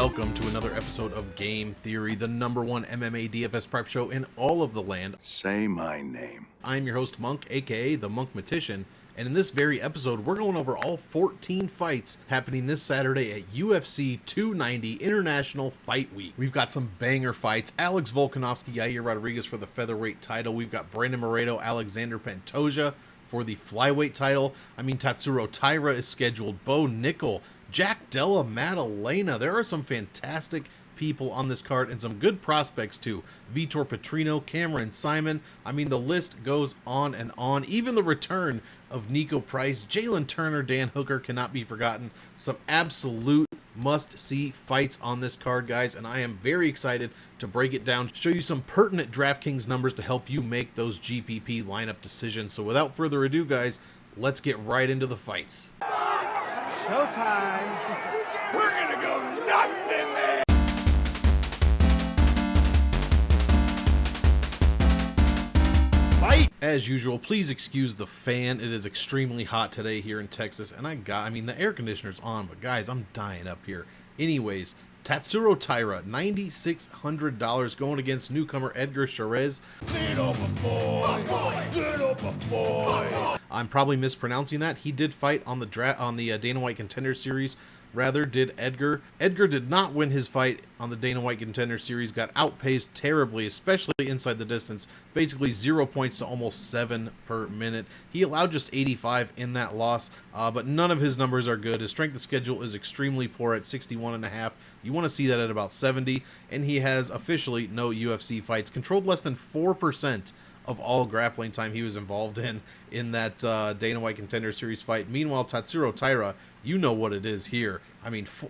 welcome to another episode of Game Theory, the #1 MMA DFS prep show in all of the land. Say my name. I'm your host, M.O.N.K, aka the Monkmatician, and in this very episode, we're going over all 14 fights happening this Saturday at UFC 290 International Fight Week. We've got some banger fights. Alex Volkanovski, Yair Rodriguez for the Featherweight title. We've got Brandon Moreno, Alexander Pantoja for the Flyweight title. Tatsuro Taira is scheduled. Nickal, Jack Della, Maddalena. There are some fantastic people on this card and some good prospects too. Vitor Petrino, Cameron Saaiman. The list goes on and on. Even the return of Nico Price, Jalen Turner, Dan Hooker cannot be forgotten. Some absolute must-see fights on this card, guys, and I am very excited to break it down, show you some pertinent DraftKings numbers to help you make those GPP lineup decisions. So without further ado, guys, let's get right into the fights. Showtime! We're gonna go nuts in there! Fight! As usual, please excuse the fan. It is extremely hot today here in Texas, and the air conditioner's on, but guys, I'm dying up here. Anyways, Tatsuro Taira, $9,600 going against newcomer Edgar Chairez. I'm probably mispronouncing that. He did fight on the Dana White Contender Series. Rather did Edgar. Edgar did not win his fight on the Dana White Contender Series, got outpaced terribly, especially inside the distance, basically 0 points to almost 7 per minute. He allowed just 85 in that loss, but none of his numbers are good. His strength of schedule is extremely poor at 61.5. You want to see that at about 70, and he has officially no UFC fights, controlled less than 4% of all grappling time he was involved in that Dana White Contender Series fight. Meanwhile, Tatsuro Taira, you know what it is here.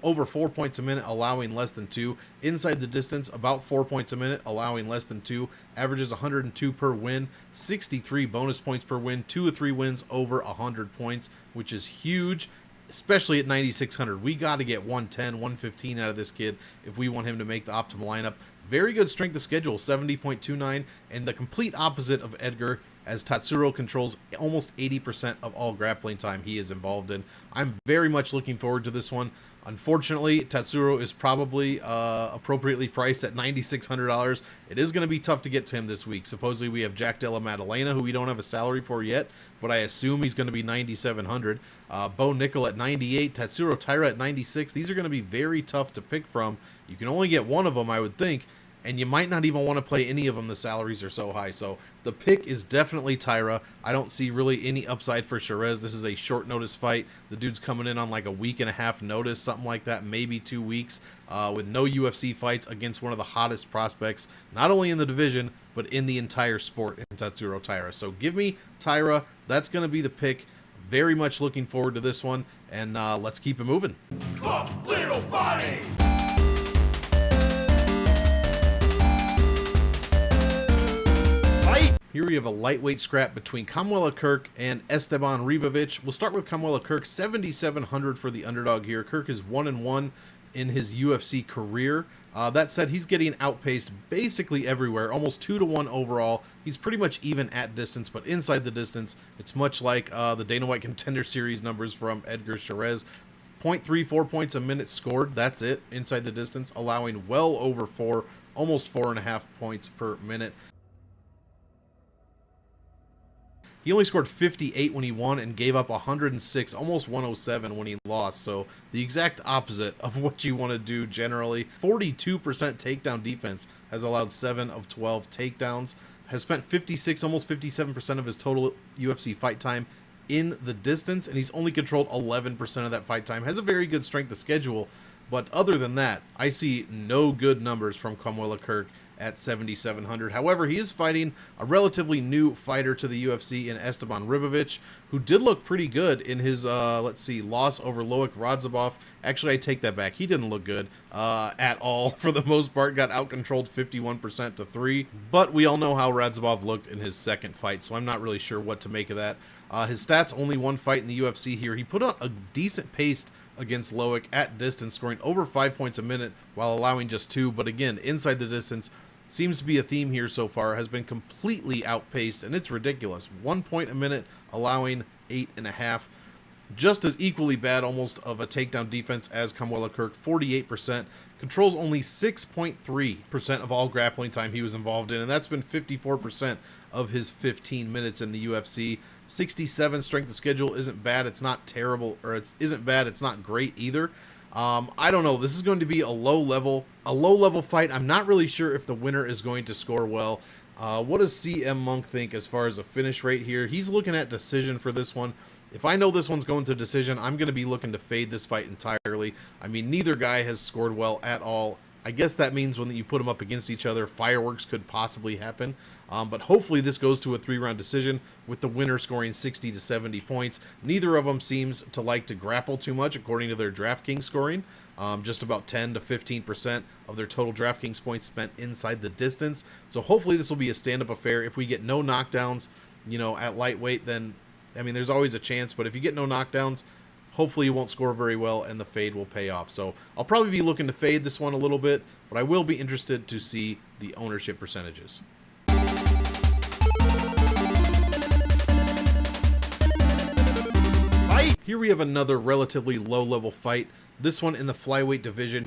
Over 4 points a minute, allowing less than 2. Inside the distance, about 4 points a minute, allowing less than 2. Averages 102 per win, 63 bonus points per win, 2 of 3 wins over 100 points, which is huge, especially at 9,600. We got to get 110, 115 out of this kid if we want him to make the optimal lineup. Very good strength of schedule, 70.29, and the complete opposite of Edgar, as Tatsuro controls almost 80% of all grappling time he is involved in. I'm very much looking forward to this one. Unfortunately, Tatsuro is probably appropriately priced at $9,600. It is going to be tough to get to him this week. Supposedly we have Jack Della Maddalena, who we don't have a salary for yet, but I assume he's going to be $9,700. Nickal at 98, Tatsuro Taira at 96. These are going to be very tough to pick from. You can only get one of them, I would think, and you might not even want to play any of them. The salaries are so high. So the pick is definitely Taira. I don't see really any upside for Chairez. This is a short notice fight. The dude's coming in on like a week and a half notice, something like that, maybe 2 weeks, with no UFC fights against one of the hottest prospects, not only in the division, but in the entire sport, in Tatsuro Taira. So give me Taira. That's going to be the pick. Very much looking forward to this one, and let's keep it moving. Fuck little bodies! Here we have a lightweight scrap between Kirk and Esteban Ribovics. We'll start with Kirk, 7,700 for the underdog here. Kirk is 1-1 in his UFC career. That said, he's getting outpaced basically everywhere, almost 2-1 overall. He's pretty much even at distance, but inside the distance, it's much like the Dana White Contender Series numbers from Edgar Chairez. 0.34 points a minute scored, that's it, inside the distance, allowing well over 4, almost 4.5 points per minute. He only scored 58 when he won and gave up 106, almost 107 when he lost. So the exact opposite of what you want to do generally. 42% takedown defense, has allowed 7 of 12 takedowns. Has spent 56, almost 57% of his total UFC fight time in the distance. And he's only controlled 11% of that fight time. Has a very good strength of schedule. But other than that, I see no good numbers from Kirk at 7,700. However, he is fighting a relatively new fighter to the UFC in Esteban Ribovics, who did look pretty good in his, loss over Loic Radzhabov. Actually, I take that back. He didn't look good at all for the most part. Got out-controlled 51% to 3. But we all know how Radzhabov looked in his second fight, so I'm not really sure what to make of that. His stats, only one fight in the UFC here. He put on a decent pace against Loic at distance, scoring over 5 points a minute while allowing just 2. But again, inside the distance, seems to be a theme here so far, has been completely outpaced, and it's ridiculous. 1 point a minute, allowing 8.5. just as equally bad almost of a takedown defense as Kamwela Kirk, 48%. Controls only 6.3% of all grappling time he was involved in, and that's been 54% of his 15 minutes in the UFC. 67 strength of schedule isn't bad. It's not terrible, or it isn't bad. It's not great either. I don't know. This is going to be a low level fight. I'm not really sure if the winner is going to score well. What does M.O.N.K think as far as a finish rate here? He's looking at decision for this one. If I know this one's going to decision, I'm going to be looking to fade this fight entirely. I mean, neither guy has scored well at all. I guess that means when you put them up against each other, fireworks could possibly happen. But hopefully this goes to a 3-round decision with the winner scoring 60 to 70 points. Neither of them seems to like to grapple too much according to their DraftKings scoring. Just about 10 to 15% of their total DraftKings points spent inside the distance. So hopefully this will be a stand-up affair. If we get no knockdowns, at lightweight, then, I mean, there's always a chance. But if you get no knockdowns, hopefully you won't score very well and the fade will pay off. So I'll probably be looking to fade this one a little bit, but I will be interested to see the ownership percentages. Here we have another relatively low-level fight. This one in the flyweight division.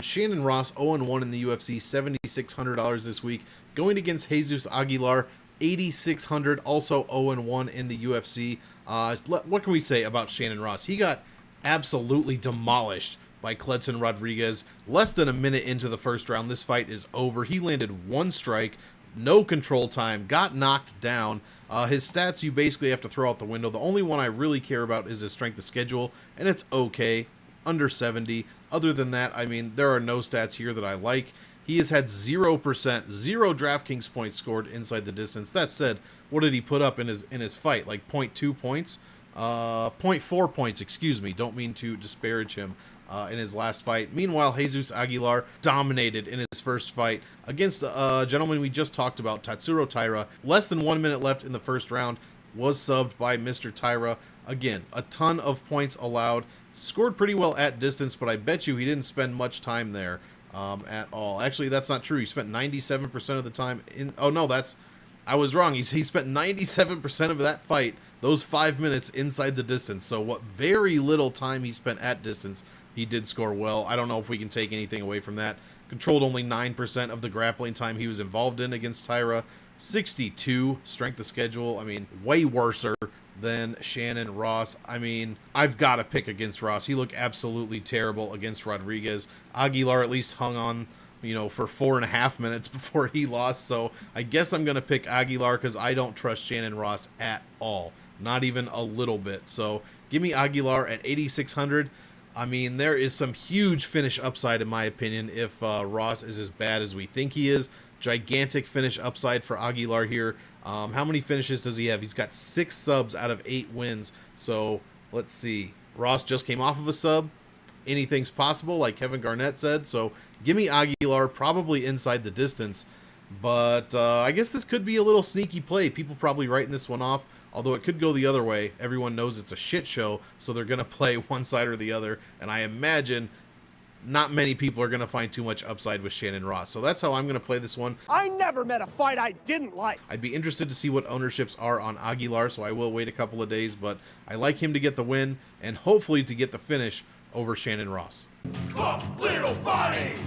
Shannon Ross, 0-1 in the UFC, $7,600 this week. Going against Jesus Aguilar, $8,600, also 0-1 in the UFC. What can we say about Shannon Ross? He got absolutely demolished by Cledson Rodriguez. Less than a minute into the first round, this fight is over. He landed one strike, no control time, got knocked down. His stats you basically have to throw out the window. The only one I really care about is his strength of schedule, and it's okay, under 70. Other than that, I mean, there are no stats here that I like. He has had 0%, 0 DraftKings points scored inside the distance. That said, what did he put up in his fight? Like 0.2 points? 0.4 points, excuse me. Don't mean to disparage him in his last fight. Meanwhile, Jesus Aguilar dominated in his first fight against a gentleman we just talked about, Tatsuro Taira. Less than 1 minute left in the first round. Was subbed by Mr. Taira. Again, a ton of points allowed. Scored pretty well at distance, but I bet you he didn't spend much time there at all. Actually, that's not true. He spent 97% of the time in... Oh, no, I was wrong. He spent 97% of that fight, those 5 minutes, inside the distance. So what very little time he spent at distance, he did score well. I don't know if we can take anything away from that. Controlled only 9% of the grappling time he was involved in against Taira. 62 strength of schedule. I mean, way worser than Shannon Ross. I mean, I've got to pick against Ross. He looked absolutely terrible against Rodriguez. Aguilar at least hung on, for 4.5 minutes before he lost. So I guess I'm going to pick Aguilar because I don't trust Shannon Ross at all. Not even a little bit. So give me Aguilar at 8,600. I mean, there is some huge finish upside, in my opinion, if Ross is as bad as we think he is. Gigantic finish upside for Aguilar here. How many finishes does he have? He's got 6 subs out of 8 wins. So, let's see. Ross just came off of a sub. Anything's possible, like Kevin Garnett said. So, give me Aguilar, probably inside the distance. But I guess this could be a little sneaky play. People probably writing this one off. Although it could go the other way. Everyone knows it's a shit show, so they're going to play one side or the other. And I imagine not many people are going to find too much upside with Shannon Ross. So that's how I'm going to play this one. I never met a fight I didn't like. I'd be interested to see what ownerships are on Aguilar, so I will wait a couple of days. But I like him to get the win and hopefully to get the finish over Shannon Ross. Tough little bodies!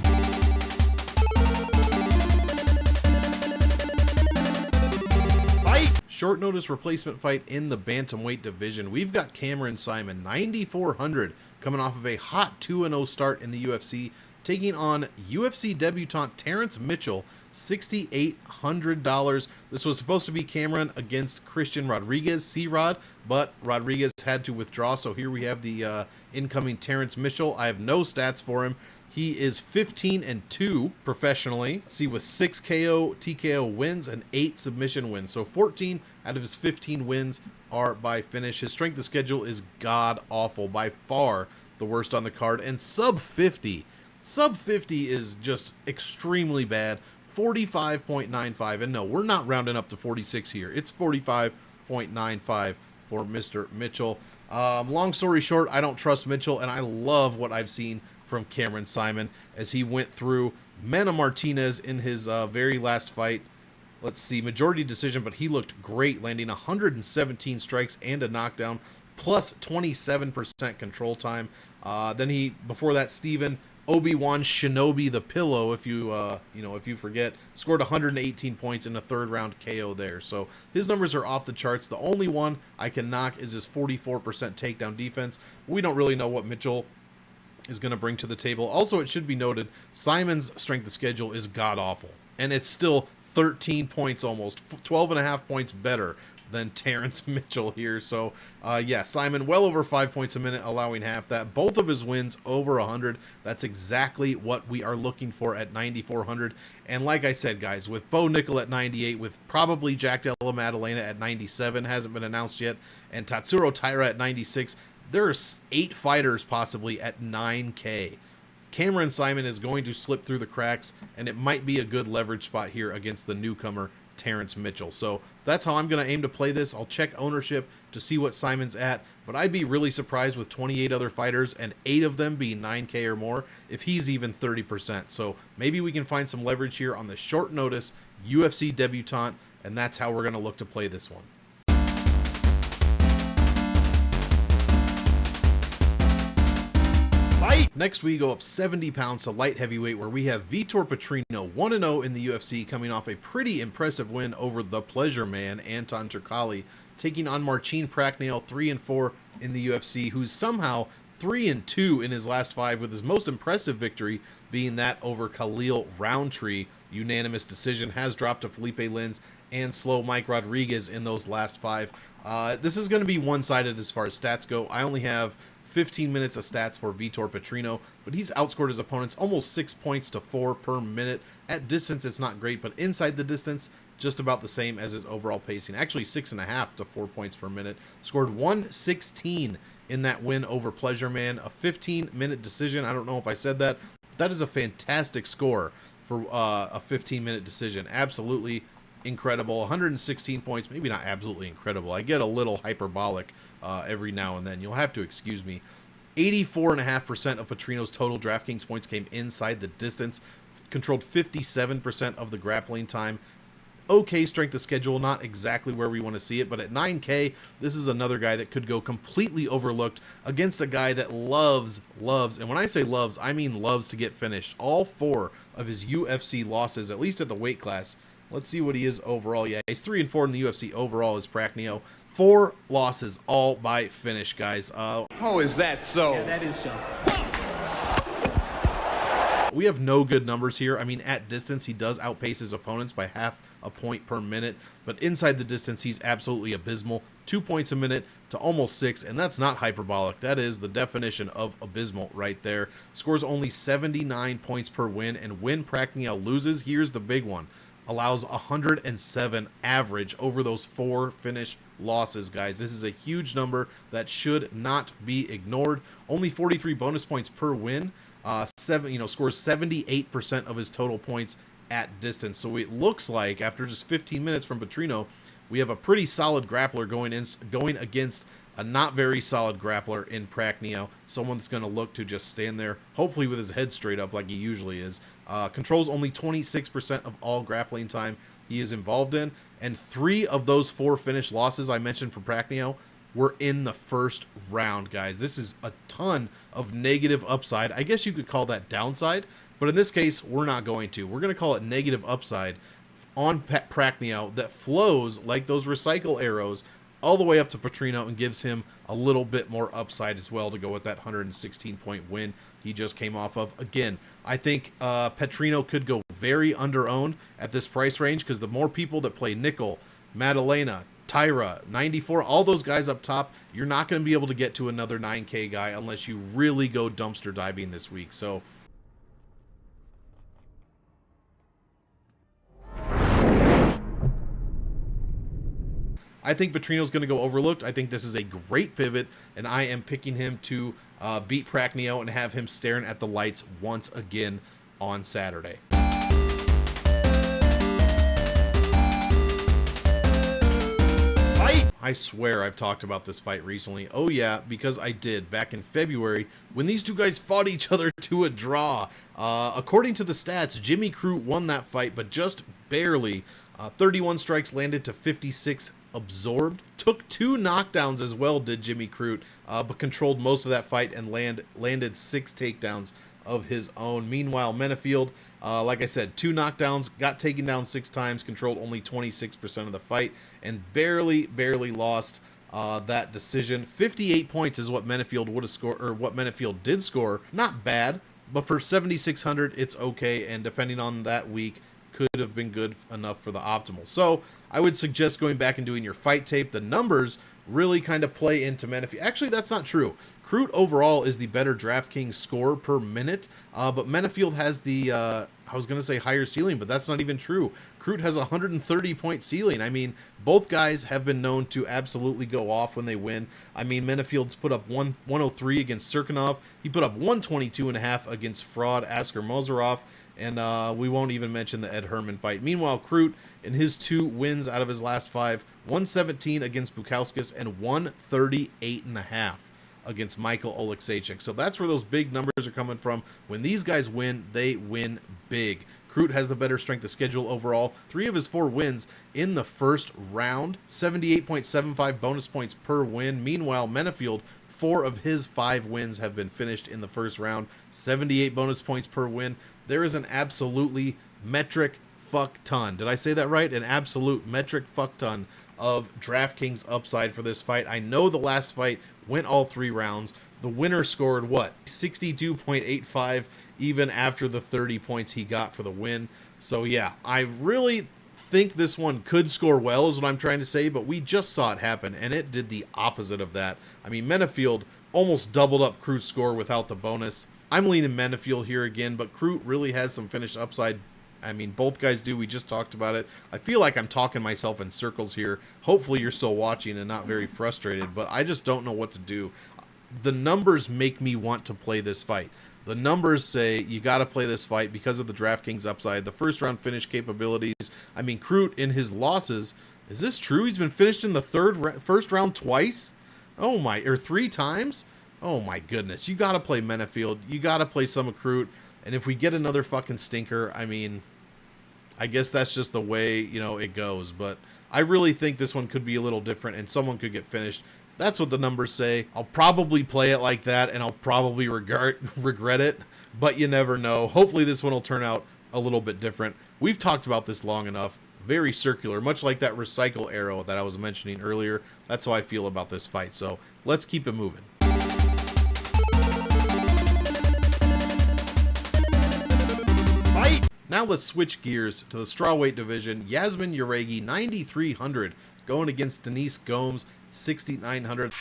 Short notice replacement fight in the bantamweight division. We've got Cameron Saaiman, 9,400, coming off of a hot 2-0 start in the UFC, taking on UFC debutant Terrence Mitchell, $6,800. This was supposed to be Cameron against Christian Rodriguez, C-Rod, but Rodriguez had to withdraw, so here we have the incoming Terrence Mitchell. I have no stats for him. He is 15-2 professionally. Let's see, with 6 KO, TKO wins and 8 submission wins. So 14 out of his 15 wins are by finish. His strength of schedule is god-awful, by far the worst on the card. And sub 50. Sub 50 is just extremely bad. 45.95. And no, we're not rounding up to 46 here. It's 45.95 for Mr. Mitchell. Long story short, I don't trust Mitchell, and I love what I've seen from Cameron Saaiman as he went through Mana Martinez in his very last fight. Let's see, majority decision, but he looked great, landing 117 strikes and a knockdown, plus 27% control time. Before that, Steven Obi-Wan Shinobi the Pillow, if you if you forget, scored 118 points in a third round KO there. So his numbers are off the charts. The only one I can knock is his 44% takedown defense. We don't really know what Mitchell is going to bring to the table. Also, it should be noted, Saaiman's strength of schedule is god-awful, and it's still 13 points almost, 12.5 points better than Terrence Mitchell here. So, yeah, Saaiman well over 5 points a minute, allowing half that. Both of his wins over 100. That's exactly what we are looking for at 9,400. And like I said, guys, with Bo Nickal at 98, with probably Jack Della Maddalena at 97, hasn't been announced yet, and Tatsuro Taira at 96, there's 8 fighters possibly at 9K. Cameron Saaiman is going to slip through the cracks, and it might be a good leverage spot here against the newcomer, Terrence Mitchell. So that's how I'm going to aim to play this. I'll check ownership to see what Saaiman's at, but I'd be really surprised with 28 other fighters and 8 of them being 9K or more if he's even 30%. So maybe we can find some leverage here on the short notice UFC debutant, and that's how we're going to look to play this one. Next, we go up 70 pounds to light heavyweight, where we have Vitor Petrino, 1-0 in the UFC, coming off a pretty impressive win over the Pleasure Man, Anton Turkalj, taking on Marcin Prachnio, 3-4 in the UFC, who's somehow 3-2 in his last 5, with his most impressive victory being that over Khalil Roundtree. Unanimous decision, has dropped to Felipe Lins and Slow Mike Rodriguez in those last 5. This is going to be one-sided as far as stats go. I only have 15 minutes of stats for Vitor Petrino, but he's outscored his opponents almost 6 points to 4 per minute. At distance, it's not great, but inside the distance, just about the same as his overall pacing. Actually, 6.5 to 4 points per minute. Scored 116 in that win over Pleasure Man, a 15-minute decision. I don't know if I said that. That is a fantastic score for a 15-minute decision. Absolutely incredible. 116 points, maybe not absolutely incredible. I get a little hyperbolic every now and then. You'll have to excuse me. 84.5% of Petrino's total DraftKings points came inside the distance. Controlled 57% of the grappling time. Okay strength of schedule, not exactly where we want to see it, but at 9K, this is another guy that could go completely overlooked against a guy that loves, and when I say loves, I mean loves to get finished. All 4 of his UFC losses, at least at the weight class. Let's see what he is overall. Yeah, he's 3-4 in the UFC overall as Prachnio. 4 losses, all by finish, guys. Oh, is that so? Yeah, that is so. We have no good numbers here. I mean, at distance, he does outpace his opponents by half a point per minute, but inside the distance, he's absolutely abysmal. 2 points a minute to almost 6, and that's not hyperbolic. That is the definition of abysmal right there. Scores only 79 points per win, and when Prachnio loses, here's the big one. Allows 107 average over those 4 finish losses, guys. This is a huge number that should not be ignored. Only 43 bonus points per win. Scores 78% of his total points at distance. So it looks like after just 15 minutes from Petrino, we have a pretty solid grappler going against a not very solid grappler in Prachnio. Someone that's going to look to just stand there, hopefully with his head straight up like he usually is. Controls only 26% of all grappling time he is involved in, and 3 of those 4 finish losses I mentioned for Prachnio were in the first round, guys. This is a ton of negative upside. I guess you could call that downside, but in this case, we're not going to. We're going to call it negative upside on Prachnio that flows like those recycle arrows all the way up to Petrino and gives him a little bit more upside as well to go with that 116-point win he just came off of. Again, I think Petrino could go very under-owned at this price range because the more people that play Nickal, Maddalena, Taira, 94, all those guys up top, you're not going to be able to get to another 9K guy unless you really go dumpster diving this week. So I think Petrino's going to go overlooked. I think this is a great pivot, and I am picking him to beat Prachnio and have him staring at the lights once again on Saturday. I swear I've talked about this fight recently. Oh yeah, because I did back in February when these two guys fought each other to a draw. According to the stats, Jimmy Crute won that fight, but just barely. 31 strikes landed to 56 absorbed. Took 2 knockdowns as well, did Jimmy Crute, but controlled most of that fight and landed 6 takedowns of his own. Meanwhile, Menifield, like I said, 2 knockdowns, got taken down 6 times, controlled only 26% of the fight, and barely lost that decision. 58 points is what Menifield would have scored, or what Menifield did score. Not bad, but for 7,600, it's okay, and depending on that week, could have been good enough for the optimal. So I would suggest going back and doing your fight tape. The numbers really kind of play into Menifield. Actually, that's not true. Crute overall is the better DraftKings score per minute, but Menifield has the, I was going to say higher ceiling, but that's not even true. Crute has a 130-point ceiling. I mean, both guys have been known to absolutely go off when they win. I mean, Menifield's put up 103 against Serkinov. He put up 122.5 against Fraud Askar Mozarov. And we won't even mention the Ed Herman fight. Meanwhile, Crute, in his 2 wins out of his last 5, 117 against Bukauskas and 138.5 against Michael Oleksiejczyk. So that's where those big numbers are coming from. When these guys win, they win big. Crute has the better strength of schedule overall. 3 of his 4 wins in the first round. 78.75 bonus points per win. Meanwhile, Menifield, 4 of his 5 wins have been finished in the first round. 78 bonus points per win. There is an absolutely metric fuck ton. Did I say that right? An absolute metric fuck ton of DraftKings upside for this fight. I know the last fight went all 3 rounds. The winner scored what? 62.85 even after the 30 points he got for the win. So yeah, I really think this one could score well is what I'm trying to say, but we just saw it happen and it did the opposite of that. I mean, Menifield almost doubled up Crute's score without the bonus. I'm leaning Menifield here again, but Crute really has some finished upside. I mean, both guys do. We just talked about it. I feel like I'm talking myself in circles here. Hopefully you're still watching and not very frustrated, but I just don't know what to do. The numbers make me want to play this fight. The numbers say you got to play this fight because of the DraftKings upside, the first round finish capabilities. I mean, Crute in his losses, is this true? He's been finished in the first round twice? Oh my, or 3 times? Oh my goodness, you got to play Menifield. You got to play some of Crute. And if we get another fucking stinker, I mean, I guess that's just the way, you know, it goes. But I really think this one could be a little different and someone could get finished. That's what the numbers say. I'll probably play it like that and I'll probably regret it, but you never know. Hopefully this one will turn out a little bit different. We've talked about this long enough. Very circular, much like that recycle arrow that I was mentioning earlier. That's how I feel about this fight. So let's keep it moving. Now let's switch gears to the strawweight division. Yasmin Jauregui, 9,300, going against Denise Gomes, 6,900.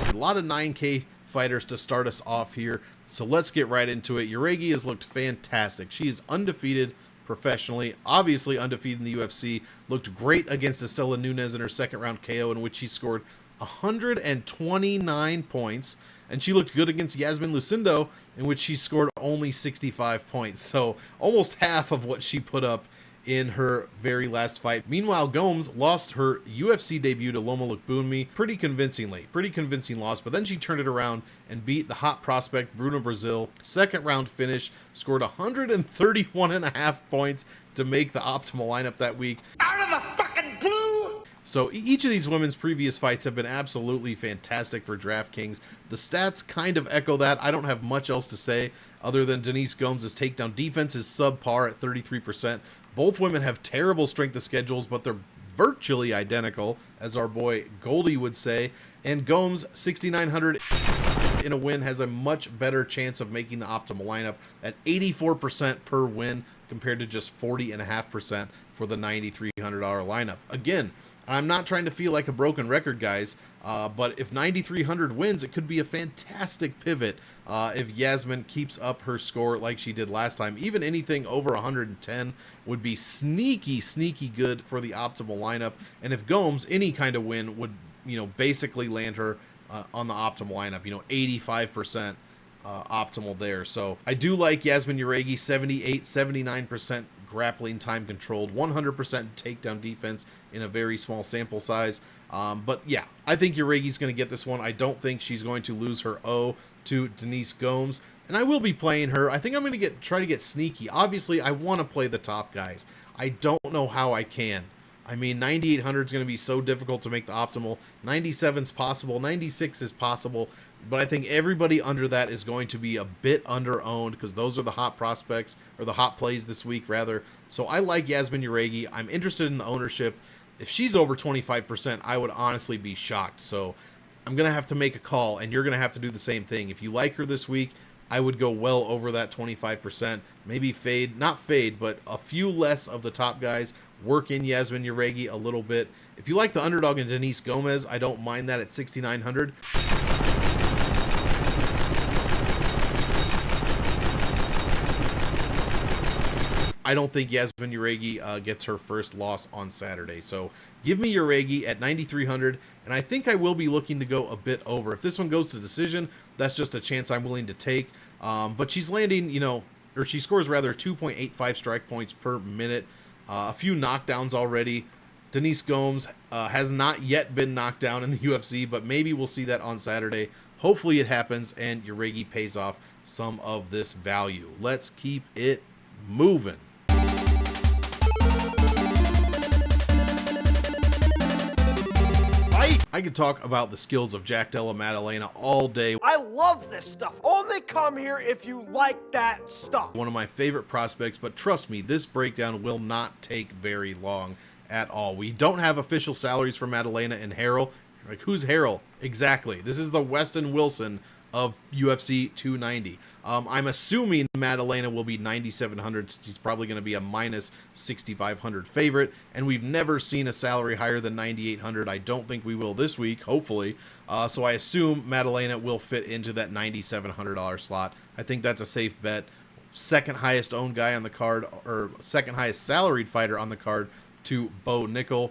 A lot of 9K fighters to start us off here, so let's get right into it. Jauregui has looked fantastic. She is undefeated professionally, obviously undefeated in the UFC. Looked great against Estela Nunes in her second round KO, in which she scored 129 points. And she looked good against Yasmin Lucindo, in which she scored only 65 points. So almost half of what she put up in her very last fight. Meanwhile, Gomes lost her UFC debut to Loma Lookboonmee pretty convincingly. Pretty convincing loss, but then she turned it around and beat the hot prospect Bruna Brazil. Second round finish, scored 131.5 points to make the optimal lineup that week. Out of the fucking blue! So each of these women's previous fights have been absolutely fantastic for DraftKings. The stats kind of echo that. I don't have much else to say other than Denise Gomes' takedown defense is subpar at 33%. Both women have terrible strength of schedules, but they're virtually identical, as our boy Goldie would say. And Gomes, 6,900 in a win, has a much better chance of making the optimal lineup at 84% per win compared to just 40.5% for the $9,300 lineup. Again, I'm not trying to feel like a broken record, guys, but if 9,300 wins, it could be a fantastic pivot if Yasmin keeps up her score like she did last time. Even anything over 110 would be sneaky, sneaky good for the optimal lineup. And if Gomes, any kind of win would, you know, basically land her on the optimal lineup, you know, 85% optimal there. So I do like Yasmin Jauregui, 78, 79% grappling time controlled, 100% takedown defense in a very small sample size. But yeah, I think Jauregui's going to get this one. I don't think she's going to lose her O to Denise Gomes. and I will be playing her. I think I'm going to try to get sneaky. Obviously, I want to play the top guys. I don't know how I can. I mean, 9,800 is going to be so difficult to make the optimal. 97 is possible. 96 is possible. But I think everybody under that is going to be a bit under-owned because those are the hot prospects, or the hot plays this week, rather. So I like Yasmin Jauregui. I'm interested in the ownership. If she's over 25%, I would honestly be shocked. So I'm going to have to make a call, and you're going to have to do the same thing. If you like her this week, I would go well over that 25%. Maybe fade, not fade, but a few less of the top guys. Work in Yasmin Jauregui a little bit. If you like the underdog in Denise Gomes, I don't mind that at 6,900. I don't think Yasmin Jauregui gets her first loss on Saturday. So give me Jauregui at 9,300, and I think I will be looking to go a bit over. If this one goes to decision, that's just a chance I'm willing to take. But she's landing, or she scores rather 2.85 strike points per minute. A few knockdowns already. Denise Gomes has not yet been knocked down in the UFC, but maybe we'll see that on Saturday. Hopefully it happens, and Jauregui pays off some of this value. Let's keep it moving. I could talk about the skills of Jack Della Maddalena all day. I love this stuff. Only come here if you like that stuff. One of my favorite prospects, but trust me, this breakdown will not take very long at all. We don't have official salaries for Maddalena and Harrell. Like, who's Harrell? Exactly. This is the Weston Wilson of UFC 290. I'm assuming Maddalena will be 9,700 since he's probably going to be a minus 6,500 favorite, and we've never seen a salary higher than 9,800. I don't think we will this week, hopefully. So I assume Maddalena will fit into that $9,700 slot. I think that's a safe bet. Second highest owned guy on the card, or second highest salaried fighter on the card to Nickal.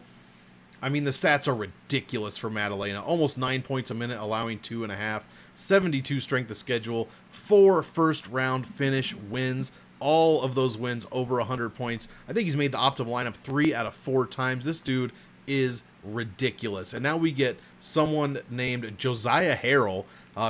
I mean, the stats are ridiculous for Maddalena. Almost 9 points a minute, allowing 2.5. 72 strength of schedule. 4 first-round finish wins. All of those wins over 100 points. I think he's made the optimal lineup 3 out of 4 times. This dude is ridiculous. And now we get someone named Josiah Harrell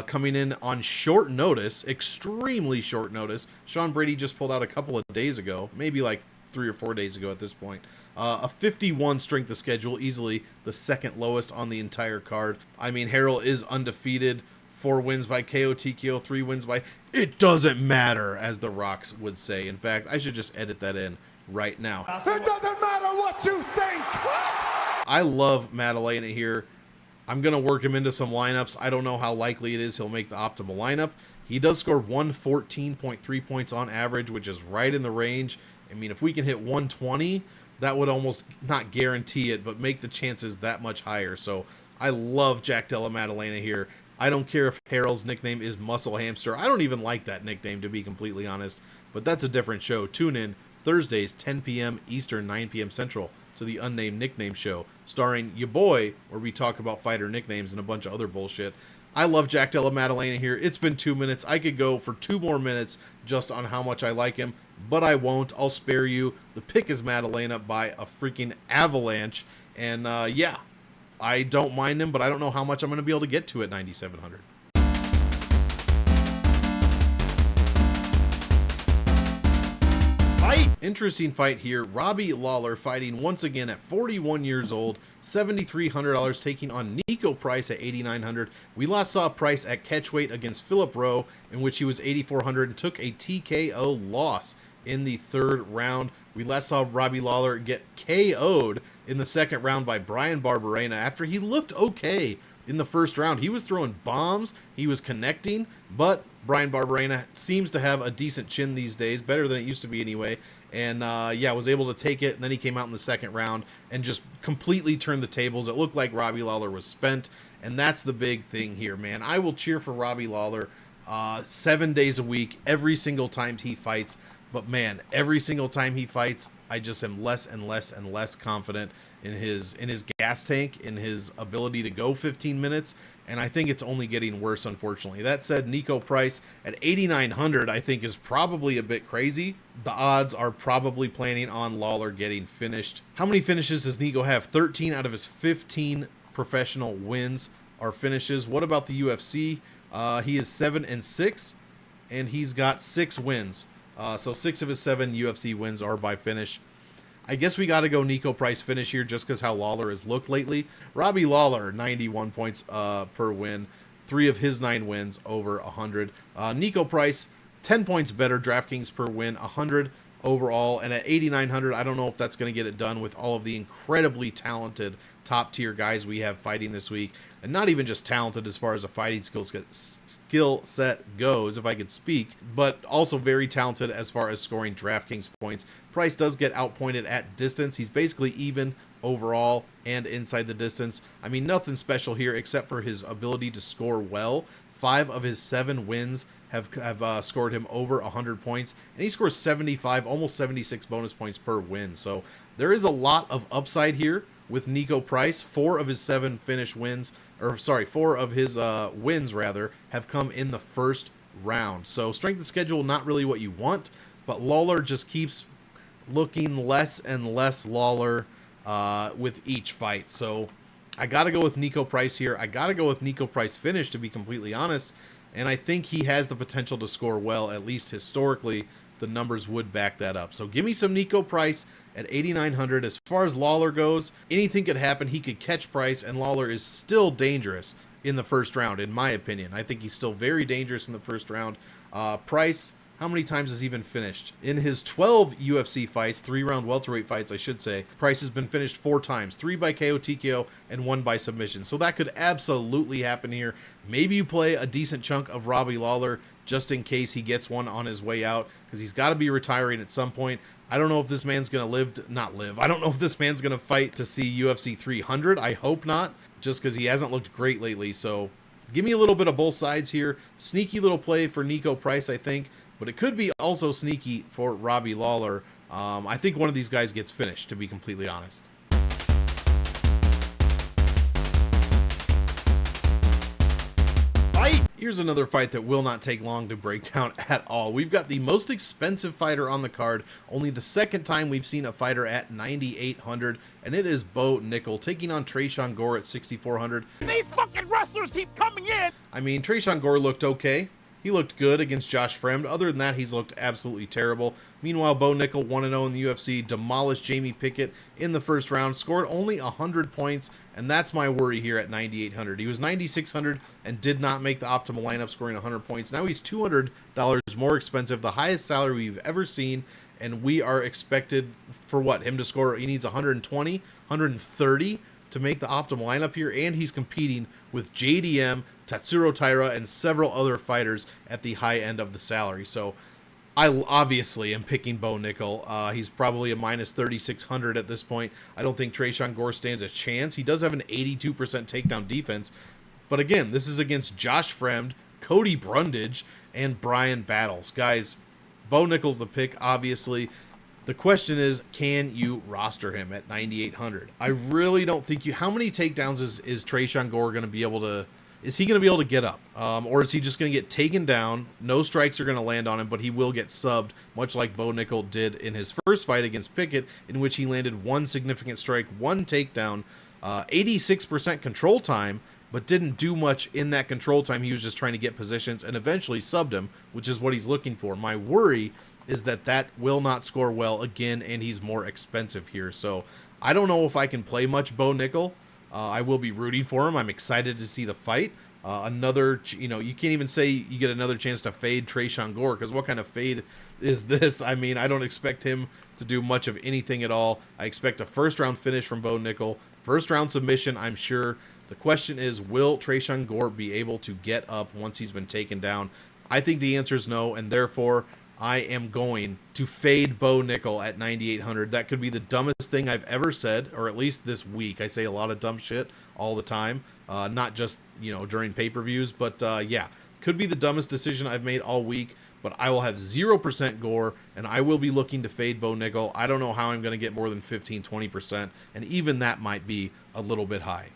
coming in on short notice, extremely short notice. Sean Brady just pulled out a couple of days ago, maybe like 3 or 4 days ago at this point. A 51 strength of schedule, easily the second lowest on the entire card. I mean, Harrell is undefeated. 4 wins by KO, TKO, 3 wins by... It doesn't matter, as the Rocks would say. In fact, I should just edit that in right now. It doesn't matter what you think! What? I love Maddalena here. I'm going to work him into some lineups. I don't know how likely it is he'll make the optimal lineup. He does score 114.3 points on average, which is right in the range. I mean, if we can hit 120, that would almost not guarantee it, but make the chances that much higher. So I love Jack Della Maddalena here. I don't care if Harrell's nickname is Muscle Hamster. I don't even like that nickname, to be completely honest. But that's a different show. Tune in Thursdays, 10 p.m. Eastern, 9 p.m. Central, to the Unnamed Nickname Show, starring ya boy, where we talk about fighter nicknames and a bunch of other bullshit. I love Jack Della Maddalena here. It's been 2 minutes. I could go for 2 more minutes just on how much I like him, but I won't. I'll spare you. The pick is Maddalena by a freaking avalanche. And yeah, I don't mind him, but I don't know how much I'm going to be able to get to at 9,700. Interesting fight here. Robbie Lawler fighting once again at 41 years old, $7,300, taking on Nico Price at 8,900. We last saw Price at catchweight against Philip Rowe, in which he was 8,400 and took a TKO loss in the 3rd round. We last saw Robbie Lawler get KO'd in the 2nd round by Bryan Barberena after he looked okay in the 1st round. He was throwing bombs, he was connecting, but Bryan Barberena seems to have a decent chin these days, better than it used to be anyway. And yeah, was able to take it, and then he came out in the 2nd round and just completely turned the tables. It looked like Robbie Lawler was spent, and that's the big thing here, man. I will cheer for Robbie Lawler 7 days a week, every single time he fights. But man, every single time he fights, I just am less and less and less confident in his gas tank, in his ability to go 15 minutes, and I think it's only getting worse, unfortunately. That said, Nico Price at 8,900 I think is probably a bit crazy. The odds are probably planning on Lawler getting finished. How many finishes does Nico have? 13 out of his 15 professional wins are finishes. What about the UFC? He is 7-6. and he's got 6 wins. So 6 of his 7 UFC wins are by finish. I guess we got to go Nico Price finish here just because how Lawler has looked lately. Robbie Lawler, 91 points per win. 3 of his 9 wins over 100. Nico Price, 10 points better DraftKings per win, 100 overall. And at 8,900, I don't know if that's going to get it done with all of the incredibly talented top tier guys we have fighting this week. And not even just talented as far as a fighting skill set goes, if I could speak, but also very talented as far as scoring DraftKings points. Price does get outpointed at distance. He's basically even overall and inside the distance. I mean, nothing special here except for his ability to score well. 5 of his 7 wins have scored him over 100 points, and he scores 75, almost 76 bonus points per win. So there is a lot of upside here with Nico Price. 4 of his 7 finish wins, or sorry, 4 of his wins rather, have come in the first round. So strength of schedule, not really what you want, but Lawler just keeps looking less and less Lawler with each fight. So I got to go with Nico Price here. I got to go with Nico Price finish, to be completely honest. And I think he has the potential to score well, at least historically. The numbers would back that up. So give me some Nico Price at 8,900. As far as Lawler goes, anything could happen. He could catch Price, and Lawler is still dangerous in the first round, in my opinion. I think he's still very dangerous in the first round. Price, how many times has he been finished? In his 12 UFC fights, 3-round welterweight fights, I should say, Price has been finished 4 times, 3 by KO, TKO, and 1 by submission. So that could absolutely happen here. Maybe you play a decent chunk of Robbie Lawler just in case he gets one on his way out, because he's got to be retiring at some point. I don't know if this man's going to I don't know if this man's going to fight to see UFC 300. I hope not, just because he hasn't looked great lately. So give me a little bit of both sides here. Sneaky little play for Nico Price, I think, but it could be also sneaky for Robbie Lawler. I think one of these guys gets finished, to be completely honest. Here's another fight that will not take long to break down at all. We've got the most expensive fighter on the card, only the second time we've seen a fighter at 9,800, and it is Bout Nickal taking on Tresean Gore at 6,400. These fucking wrestlers keep coming in! I mean, Tresean Gore looked okay. He looked good against Josh Fremd. Other than that, he's looked absolutely terrible. Meanwhile, Bout Nickal, 1-0 in the UFC, demolished Jamie Pickett in the first round, scored only 100 points, and that's my worry here at 9,800. He was 9,600 and did not make the optimal lineup, scoring 100 points. Now he's $200 more expensive, the highest salary we've ever seen, and we are expected for what? Him to score, he needs 120, 130 to make the optimal lineup here, and he's competing with JDM, Tatsuro Taira, and several other fighters at the high end of the salary. So I obviously am picking Bout Nickal. He's probably a minus 3,600 at this point. I don't think Tresean Gore stands a chance. He does have an 82% takedown defense, but again, this is against Josh Fremd, Cody Brundage, and Brian Battles. Guys, Bout Nickal's the pick, obviously. The question is, can you roster him at 9,800? I really don't think you... How many takedowns is Tresean Gore going to be able to... Is he going to be able to get up? Or is he just going to get taken down? No strikes are going to land on him, but he will get subbed, much like Bout Nickal did in his first fight against Pickett, in which he landed 1 significant strike, 1 takedown, 86% control time, but didn't do much in that control time. He was just trying to get positions and eventually subbed him, which is what he's looking for. My worry is that will not score well again, and he's more expensive here. So I don't know if I can play much Bout Nickal. I will be rooting for him. I'm excited to see the fight. You can't even say you get another chance to fade Tresean Gore, because what kind of fade is this? I mean, I don't expect him to do much of anything at all. I expect a first-round finish from Bout Nickal. First-round submission, I'm sure. The question is, will Tresean Gore be able to get up once he's been taken down? I think the answer is no, and therefore I am going to fade Bout Nickal at 9,800. That could be the dumbest thing I've ever said, or at least this week. I say a lot of dumb shit all the time, not just, during pay-per-views, but yeah, could be the dumbest decision I've made all week, but I will have 0% Gore, and I will be looking to fade Bout Nickal. I don't know how I'm going to get more than 15, 20%, and even that might be a little bit high.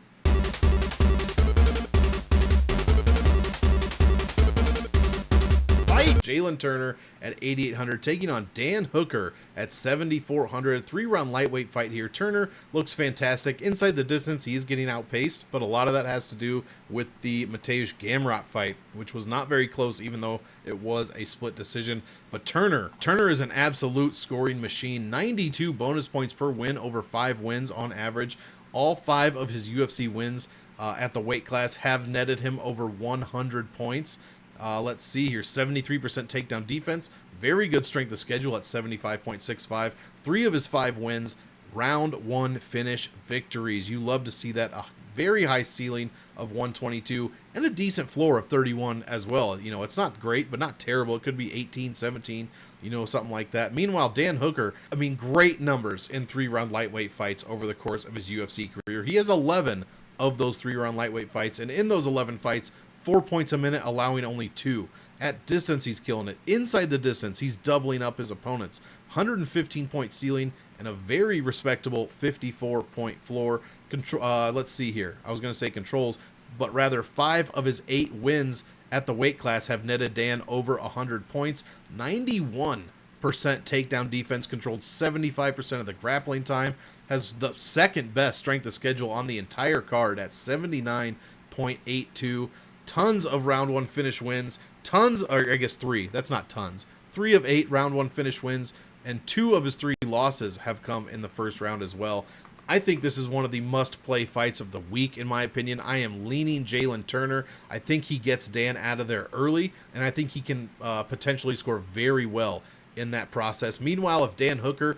Jalen Turner at 8,800 taking on Dan Hooker at 7,400. 3-round lightweight fight here. Turner looks fantastic. Inside the distance, he is getting outpaced, but a lot of that has to do with the Mateusz Gamrot fight, which was not very close, even though it was a split decision. But Turner is an absolute scoring machine. 92 bonus points per win over 5 wins on average. All 5 of his UFC wins at the weight class have netted him over 100 points. Let's see here, 73% takedown defense, very good strength of schedule at 75.65. 3 of his 5 wins, round 1 finish victories. You love to see that. A very high ceiling of 122 and a decent floor of 31 as well. You know, it's not great, but not terrible. It could be 18, 17, you know, something like that. Meanwhile, Dan Hooker, I mean, great numbers in 3-round lightweight fights over the course of his UFC career. He has 11 of those 3-round lightweight fights, and in those 11 fights, 4 points a minute, allowing only 2. At distance, he's killing it. Inside the distance, he's doubling up his opponents. 115-point ceiling and a very respectable 54-point floor. Let's see here. I was going to say controls, but rather 5 of his 8 wins at the weight class have netted Dan over 100 points. 91% takedown defense, controlled 75% of the grappling time, has the second best strength of schedule on the entire card at 79.82. Tons of round 1 finish wins, tons, or I guess 3, that's not tons, 3 of 8 round 1 finish wins, and 2 of his 3 losses have come in the first round as well. I think this is one of the must-play fights of the week, in my opinion. I am leaning Jalen Turner. I think he gets Dan out of there early, and I think he can potentially score very well in that process. Meanwhile, if Dan Hooker,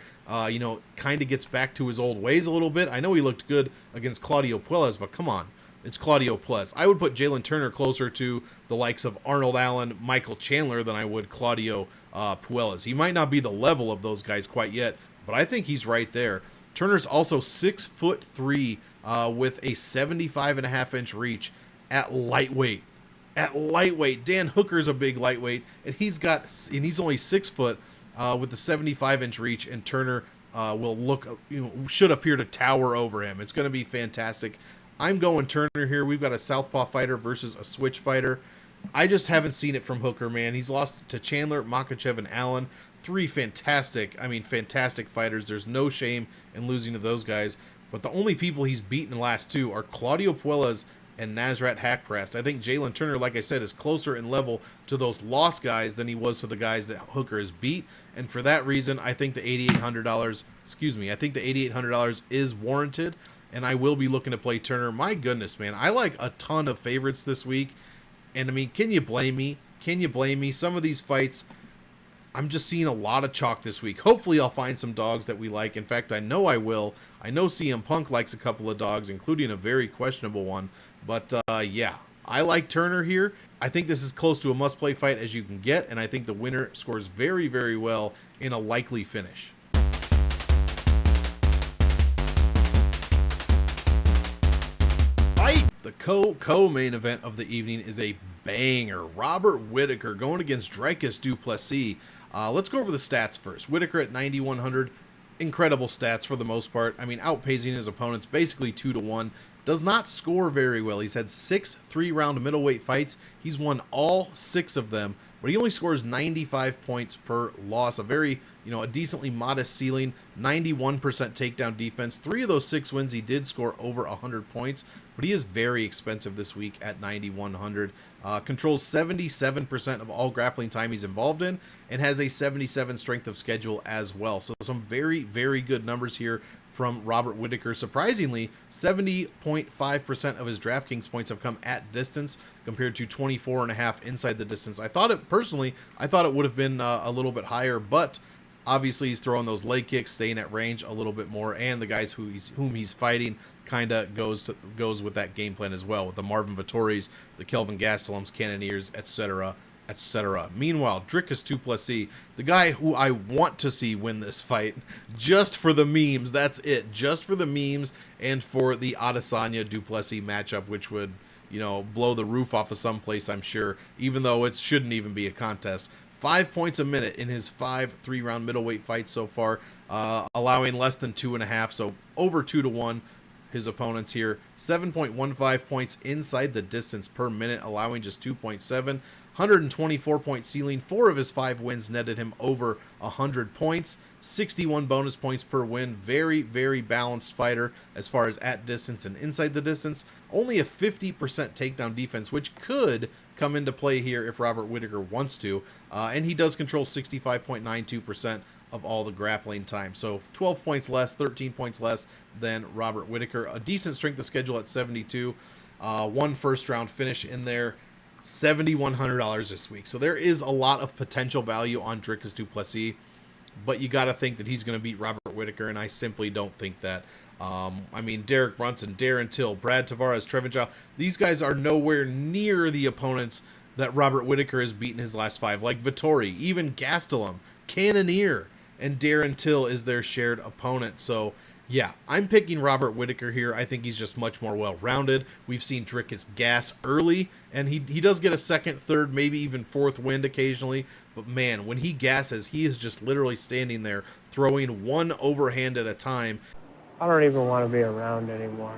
you know, kind of gets back to his old ways a little bit, I know he looked good against Claudio Puelles, but come on. It's Claudio Puelles. I would put Jalen Turner closer to the likes of Arnold Allen, Michael Chandler than I would Claudio Puelles. He might not be the level of those guys quite yet, but I think he's right there. Turner's also 6'3" with a 75.5-inch reach at lightweight. At lightweight, Dan Hooker's a big lightweight, and he's only 6 foot with the 75-inch reach, and Turner will look, you know, should appear to tower over him. It's going to be fantastic. I'm going Turner here. We've got a southpaw fighter versus a switch fighter. I just haven't seen it from Hooker, man. He's lost to Chandler, Makhachev, and Allen. 3 fantastic fighters. There's no shame in losing to those guys. But the only people he's beaten in the last 2 are Claudio Puelles and Nasrat Haqparast. I think Jalen Turner, like I said, is closer in level to those lost guys than he was to the guys that Hooker has beat. And for that reason, I think the $8,800 is warranted. And I will be looking to play Turner. My goodness, man. I like a ton of favorites this week. And, I mean, can you blame me? Can you blame me? Some of these fights, I'm just seeing a lot of chalk this week. Hopefully I'll find some dogs that we like. In fact, I know I will. I know CM Punk likes a couple of dogs, including a very questionable one. But, yeah, I like Turner here. I think this is close to a must-play fight as you can get. And I think the winner scores very, very well in a likely finish. The co-main event of the evening is a banger. Robert Whittaker going against Dricus du Plessis. Let's go over the stats first. Whittaker at 9,100. Incredible stats for the most part. I mean, outpacing his opponents basically 2-1. Does not score very well. He's had 6 3-round middleweight fights. He's won all 6 of them, but he only scores 95 points per loss. A very, a decently modest ceiling, 91% takedown defense. 3 of those 6 wins, he did score over 100 points, but he is very expensive this week at 9,100. Controls 77% of all grappling time he's involved in, and has a 77 strength of schedule as well. So some very, very good numbers here from Robert Whittaker. Surprisingly, 70.5% of his DraftKings points have come at distance compared to 24.5 inside the distance. I thought it would have been a little bit higher, but obviously he's throwing those leg kicks, staying at range a little bit more, and the guys whom he's fighting kind of goes with that game plan as well, with the Marvin Vettoris, the Kelvin Gastelums, Cannoneers, etc., etc. Meanwhile, Dricus du Plessis, the guy who I want to see win this fight, just for the memes, that's it, just for the memes and for the Adesanya du Plessis matchup, which would, blow the roof off of some place, I'm sure, even though it shouldn't even be a contest. 5 points a minute in his 5 3-round middleweight fights so far, allowing less than 2.5, so over 2-1. His opponents here, 7.15 points inside the distance per minute, allowing just 2.7. 124-point ceiling. 4 of his 5 wins netted him over 100 points. 61 bonus points per win. Very, very balanced fighter as far as at distance and inside the distance. Only a 50% takedown defense, which could come into play here if Robert Whittaker wants to. And he does control 65.92% of all the grappling time. So 12 points less, 13 points less than Robert Whittaker. A decent strength of schedule at 72. One first round finish in there. $7,100 this week. So there is a lot of potential value on Dricus du Plessis, but you got to think that he's going to beat Robert Whittaker, and I simply don't think that. I mean, Derek Brunson, Darren Till, Brad Tavares, Trevin Jow, these guys are nowhere near the opponents that Robert Whittaker has beaten his last 5, like Vittori, even Gastelum, Cannonier, and Darren Till is their shared opponent. So yeah, I'm picking Robert Whittaker here. I think he's just much more well-rounded. We've seen Dricus gas early, and he does get a second, third, maybe even fourth wind occasionally. But man, when he gasses, he is just literally standing there throwing one overhand at a time. I don't even want to be around anymore.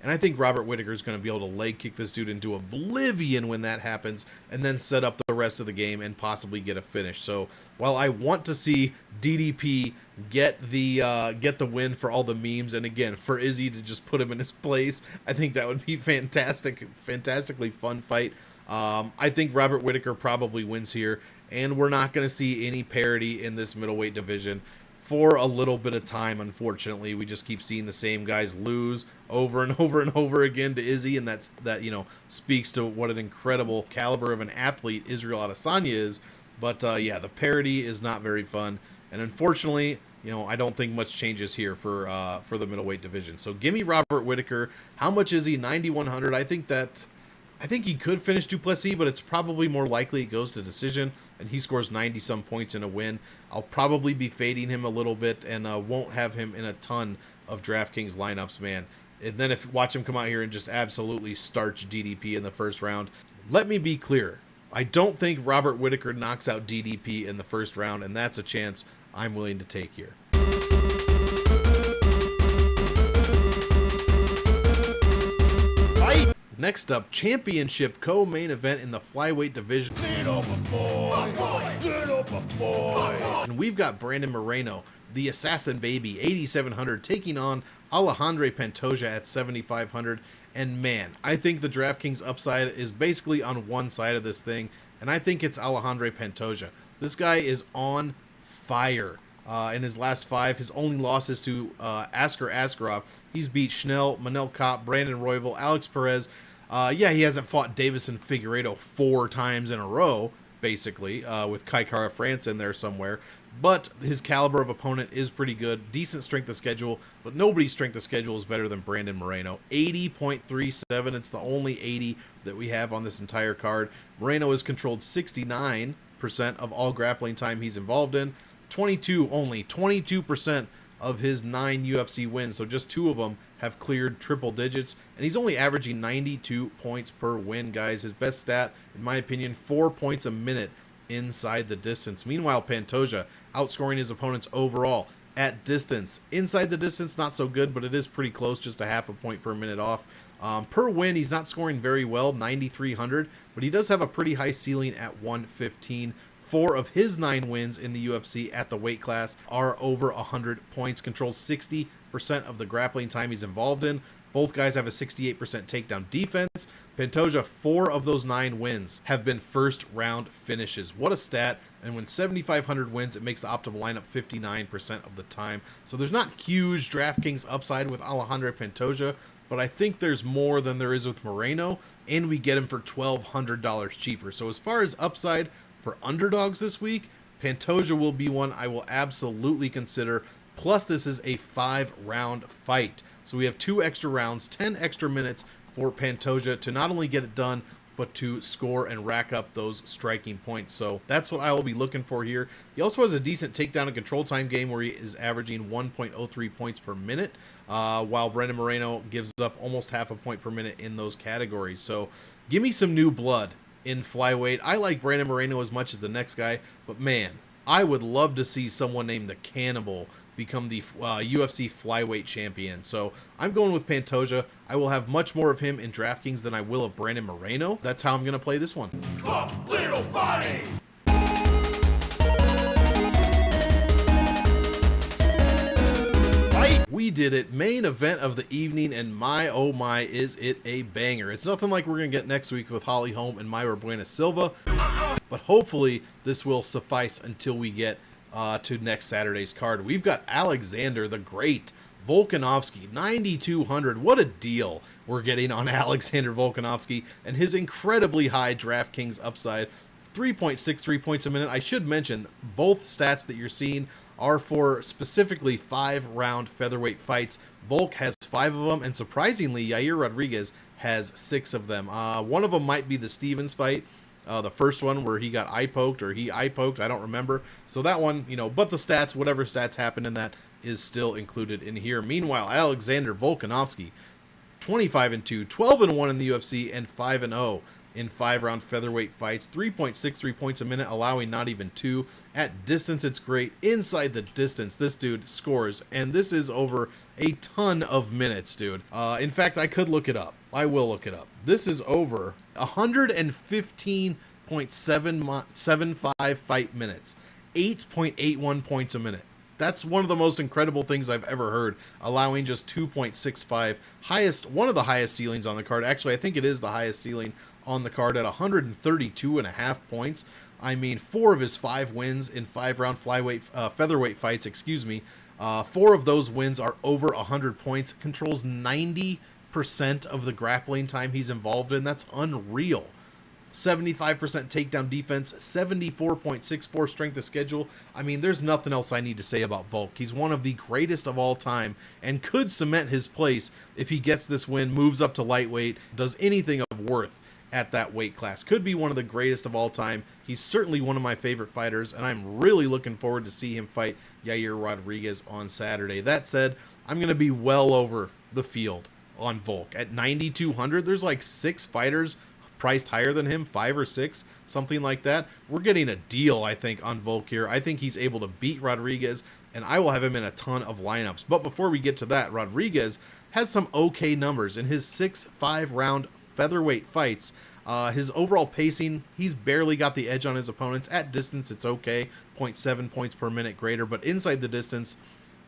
And I think Robert Whittaker is going to be able to leg kick this dude into oblivion when that happens, and then set up the rest of the game and possibly get a finish. So while I want to see DDP get the win for all the memes, and again for Izzy to just put him in his place, I think that would be fantastically fun fight. I think Robert Whittaker probably wins here, and we're not going to see any parity in this middleweight division for a little bit of time. Unfortunately, we just keep seeing the same guys lose over and over and over again to Izzy, and that speaks to what an incredible caliber of an athlete Israel Adesanya is. But yeah, the parity is not very fun, and unfortunately, I don't think much changes here for the middleweight division. So give me Robert Whittaker. How much is he? 9,100. I think he could finish du Plessis, but it's probably more likely it goes to decision, and he scores 90-some points in a win. I'll probably be fading him a little bit, and won't have him in a ton of DraftKings lineups, man. And then watch him come out here and just absolutely starch DDP in the first round. Let me be clear. I don't think Robert Whittaker knocks out DDP in the first round, and that's a chance I'm willing to take here. Next up, championship co-main event in the flyweight division. And we've got Brandon Moreno, the assassin baby, 8,700, taking on Alejandro Pantoja at 7,500. And man, I think the DraftKings upside is basically on one side of this thing, and I think it's Alejandro Pantoja. This guy is on fire. In his last 5, his only losses to Askar Askarov. He's beat Schnell, Manel Kopp, Brandon Royval, Alex Perez. Yeah, he hasn't fought Davison Figueiredo 4 times in a row, basically, with Kai Kara France in there somewhere. But his caliber of opponent is pretty good. Decent strength of schedule, but nobody's strength of schedule is better than Brandon Moreno. 80.37, it's the only 80 that we have on this entire card. Moreno has controlled 69% of all grappling time he's involved in. Only 22% of his 9 UFC wins, so just 2 of them have cleared triple digits, and he's only averaging 92 points per win, guys. His best stat, in my opinion, 4 points a minute inside the distance. Meanwhile, Pantoja outscoring his opponents overall at distance. Inside the distance, not so good, but it is pretty close, just a half a point per minute off. Per win, he's not scoring very well, 9,300, but he does have a pretty high ceiling at 115. 4 of his 9 wins in the UFC at the weight class are over 100 points, controls 60% of the grappling time he's involved in. Both guys have a 68% takedown defense. Pantoja, 4 of those 9 wins have been first round finishes. What a stat. And when 7,500 wins, it makes the optimal lineup 59% of the time. So there's not huge DraftKings upside with Alejandro Pantoja, but I think there's more than there is with Moreno, and we get him for $1,200 cheaper. So as far as upside for underdogs this week, Pantoja will be one I will absolutely consider. Plus, this is a 5-round fight. So we have 2 extra rounds, 10 extra minutes for Pantoja to not only get it done, but to score and rack up those striking points. So that's what I will be looking for here. He also has a decent takedown and control time game where he is averaging 1.03 points per minute, while Brandon Moreno gives up almost half a point per minute in those categories. So give me some new blood in flyweight. I like Brandon Moreno as much as the next guy, but man, I would love to see someone named the Cannibal become the UFC flyweight champion. So I'm going with Pantoja. I will have much more of him in DraftKings than I will of Brandon Moreno. That's how I'm going to play this one. Little bodies! We did it. Main event of the evening, and my oh my, is it a banger. It's nothing like we're going to get next week with Holly Holm and Mayra Buena Silva, but hopefully this will suffice until we get to next Saturday's card. We've got Alexander the Great Volkanovski, 9,200. What a deal we're getting on Alexander Volkanovski and his incredibly high DraftKings upside. 3.63 points a minute. I should mention both stats that you're seeing are for specifically 5-round featherweight fights. Volk has 5 of them, and surprisingly, Yair Rodriguez has 6 of them. One of them might be the Stevens fight, the first one where he got eye-poked, or he eye-poked, I don't remember. So that one, you know, but the stats, whatever stats happened in that, is still included in here. Meanwhile, Alexander Volkanovski, 25-2, 12-1 in the UFC, and 5-0 in 5-round featherweight fights. 3.63 points a minute, allowing not even 2. At distance, it's great. Inside the distance, this dude scores, and this is over a ton of minutes, dude. In fact, I could look it up. I will look it up. This is over 115.75 fight minutes, 8.81 points a minute. That's one of the most incredible things I've ever heard, allowing just 2.65. One of the highest ceilings on the card. Actually, I think it is the highest ceiling on the card at 132.5 points. I mean, 4 of his 5 wins in 5-round featherweight fights, 4 of those wins are over 100 points. Controls 90% of the grappling time he's involved in. That's unreal. 75% takedown defense, 74.64 strength of schedule. I mean, there's nothing else I need to say about Volk. He's one of the greatest of all time and could cement his place if he gets this win, moves up to lightweight, does anything of worth at that weight class. Could be one of the greatest of all time. He's certainly one of my favorite fighters, and I'm really looking forward to see him fight Yair Rodriguez on Saturday. That said, I'm going to be well over the field on Volk. At 9,200, there's like 6 fighters priced higher than him, 5 or 6, something like that. We're getting a deal, I think, on Volk here. I think he's able to beat Rodriguez, and I will have him in a ton of lineups. But before we get to that, Rodriguez has some okay numbers in his 6 5-round featherweight fights. His overall pacing, he's barely got the edge on his opponents. At distance, it's okay, 0.7 points per minute greater, but inside the distance,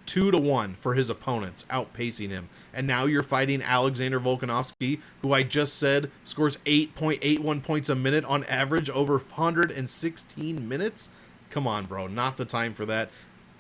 2-1 for his opponents, outpacing him. And now you're fighting Alexander Volkanovski, who I just said scores 8.81 points a minute on average over 116 minutes. Come on, bro, not the time for that.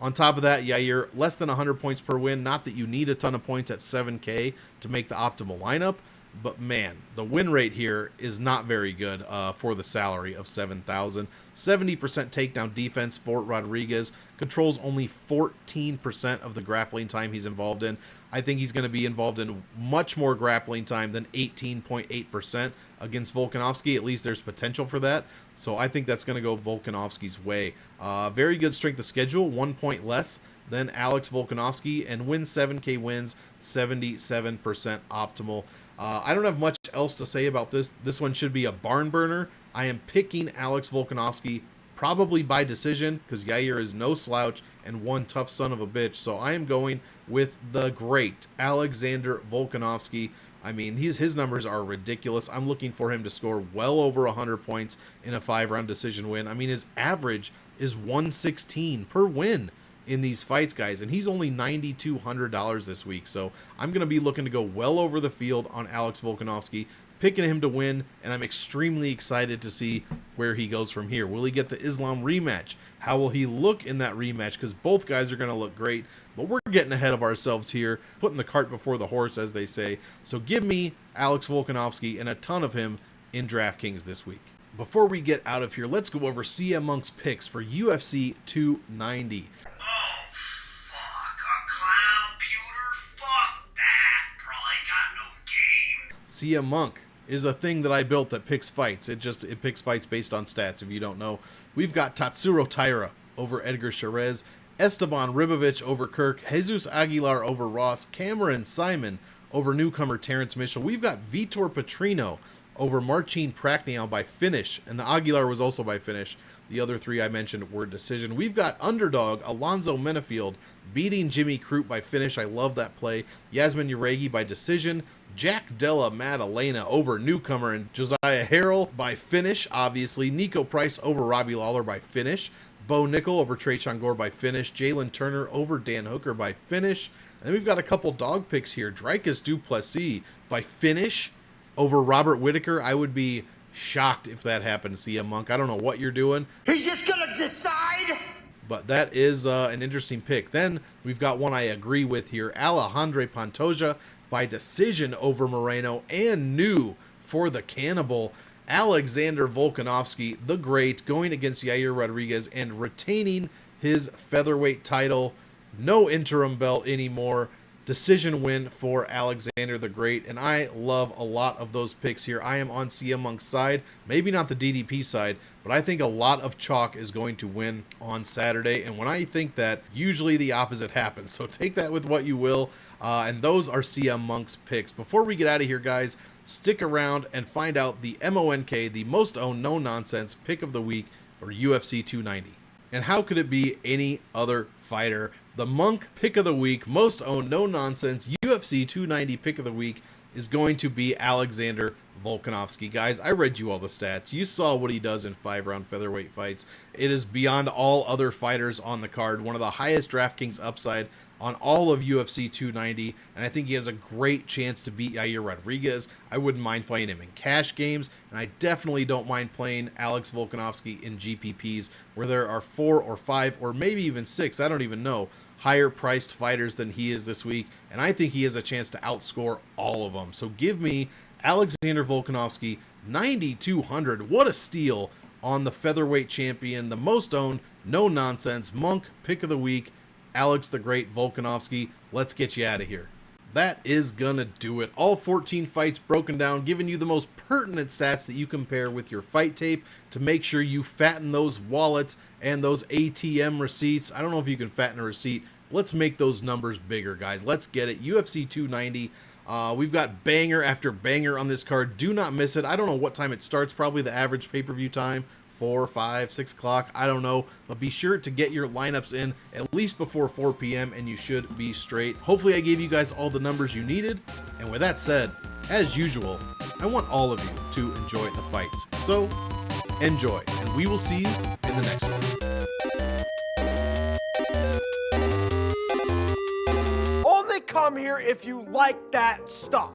On top of that, Yair, less than 100 points per win. Not that you need a ton of points at 7K to make the optimal lineup, but man, the win rate here is not very good for the salary of 7,000. 70% takedown defense for Rodriguez. Controls only 14% of the grappling time he's involved in. I think he's going to be involved in much more grappling time than 18.8% against Volkanovski. At least there's potential for that. So I think that's going to go Volkanovski's way. Very good strength of schedule, 1 point less than Alex Volkanovski, and win 7K wins, 77% optimal. I don't have much else to say about this. This one should be a barn burner. I am picking Alex Volkanovski probably by decision because Yair is no slouch and one tough son of a bitch. So I am going with the great Alexander Volkanovski. I mean, his numbers are ridiculous. I'm looking for him to score well over 100 points in a 5-round decision win. I mean, his average is 116 per win in these fights, guys, and he's only $9,200 this week. So I'm going to be looking to go well over the field on Alex Volkanovski, picking him to win, and I'm extremely excited to see where he goes from here. Will he get the Islam rematch? How will he look in that rematch? Because both guys are going to look great, but we're getting ahead of ourselves here, putting the cart before the horse, as they say. So give me Alex Volkanovski and a ton of him in DraftKings this week. Before we get out of here, let's go over CM.Monk's picks for UFC 290. Oh, fuck. A clown pewter? Fuck that. Probably got no game. CM.Monk is a thing that I built that picks fights. It picks fights based on stats, if you don't know. We've got Tatsuro Taira over Edgar Chairez, Esteban Ribovics over Kirk, Jesus Aguilar over Ross, Cameron Saaiman over newcomer Terrence Mitchell. We've got Vitor Petrino over Marcin Prachnio by finish, and the Aguilar was also by finish. The other 3 I mentioned were decision. We've got underdog Alonzo Menifield beating Jimmy Crute by finish. I love that play. Yasmin Jauregui by decision. Jack Della Maddalena over newcomer and Josiah Harrell by finish, obviously. Nico Price over Robbie Lawler by finish. Bo Nickal over Trajan Gore by finish. Jalen Turner over Dan Hooker by finish. And then we've got a couple dog picks here. Dricus du Plessis by finish over Robert Whittaker. I would be shocked if that happened to CM Monk. I don't know what you're doing. He's just gonna decide. But that is an interesting pick. Then we've got one I agree with here. Alejandro Pantoja by decision over Moreno, and new for the Cannibal, Alexander Volkanovski, the Great, going against Yair Rodriguez and retaining his featherweight title. No interim belt anymore. Decision win for Alexander the Great, and I love a lot of those picks here. I am on CM Monk's side, maybe not the DDP side, but I think a lot of chalk is going to win on Saturday, and when I think that, usually the opposite happens, so take that with what you will, and those are CM Monk's picks. Before we get out of here, guys, stick around and find out the M.O.N.K, the most owned no-nonsense pick of the week for UFC 290. And how could it be any other fighter? The Monk pick of the week, most owned, no nonsense, UFC 290 pick of the week is going to be Alexander Volkanovski. Guys, I read you all the stats. You saw what he does in 5-round featherweight fights. It is beyond all other fighters on the card. One of the highest DraftKings upside on all of UFC 290, and I think he has a great chance to beat Yair Rodriguez. I wouldn't mind playing him in cash games, and I definitely don't mind playing Alex Volkanovski in GPPs, where there are 4 or 5 or maybe even 6, I don't even know, higher priced fighters than he is this week, and I think he has a chance to outscore all of them. So give me Alexander Volkanovski, 9,200. What a steal on the featherweight champion, the most owned, no nonsense, Monk pick of the week, Alex the Great Volkanovski. Let's get you out of here. That is gonna do it. All 14 fights broken down, giving you the most pertinent stats that you compare with your fight tape to make sure you fatten those wallets and those ATM receipts. I don't know if you can fatten a receipt. Let's make those numbers bigger, guys. Let's get it. UFC 290. We've got banger after banger on this card. Do not miss it. I don't know what time it starts. Probably the average pay-per-view time. 4, 5, 6 o'clock, I don't know, but be sure to get your lineups in at least before 4 p.m. and you should be straight. Hopefully I gave you guys all the numbers you needed, and with that said, as usual, I want all of you to enjoy the fights. So, enjoy, and we will see you in the next one. Only come here if you like that stuff.